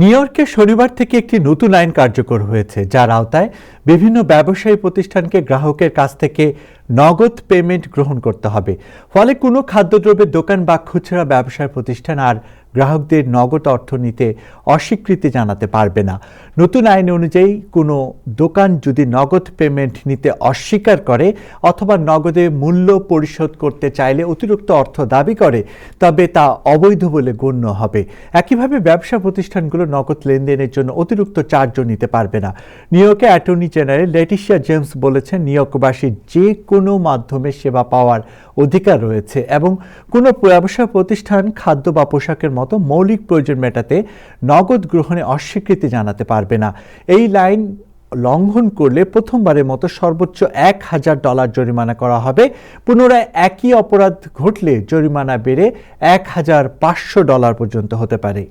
New ইয়র্কে শনিবার থেকে একটি নতুন আইন কার্যকর হয়েছে, যার আওতায় বিভিন্ন ব্যবসায়ী প্রতিষ্ঠানকে গ্রাহকের কাছ থেকে নগদ পেমেন্ট গ্রহণ করতে হবে। ফলে কোনো খাদ্যদ্রব্যের দোকান বা খুচরা ব্যবসায় প্রতিষ্ঠান আর গ্রাহকদের নগদ অর্থ নিতে অস্বীকৃতি জানাতে পারবে না। নতুন আইন অনুযায়ী কোনো দোকান যদি নগদ পেমেন্ট নিতে অস্বীকার করে অথবা নগদে মূল্য পরিশোধ করতে চাইলে অতিরিক্ত অর্থ দাবি করে, তবে তা অবৈধ বলে গণ্য হবে। একইভাবে ব্যবসা প্রতিষ্ঠানগুলো নগদ লেনদেনের জন্য অতিরিক্ত চার্জও নিতে পারবে না। নিউ ইয়র্কে অ্যাটর্নি জেনারেল লেটিশিয়া জেমস বলেছেন, নিউ ইয়র্কবাসীর যে কোনো মাধ্যমে সেবা পাওয়ার অধিকার রয়েছে এবং কোনো ব্যবসা প্রতিষ্ঠান খাদ্য বা পোশাকের মতো মৌলিক প্রয়োজন মেটাতে নগদ গ্রহণে অস্বীকৃতি জানাতে পারবে না। এই লাইন লঙ্ঘন করলে প্রথমবারের মতো সর্বোচ্চ $1000 জরিমানা করা হবে। পুনরায় একই অপরাধ ঘটলে জরিমানা বেড়ে $1500 পর্যন্ত হতে পারে।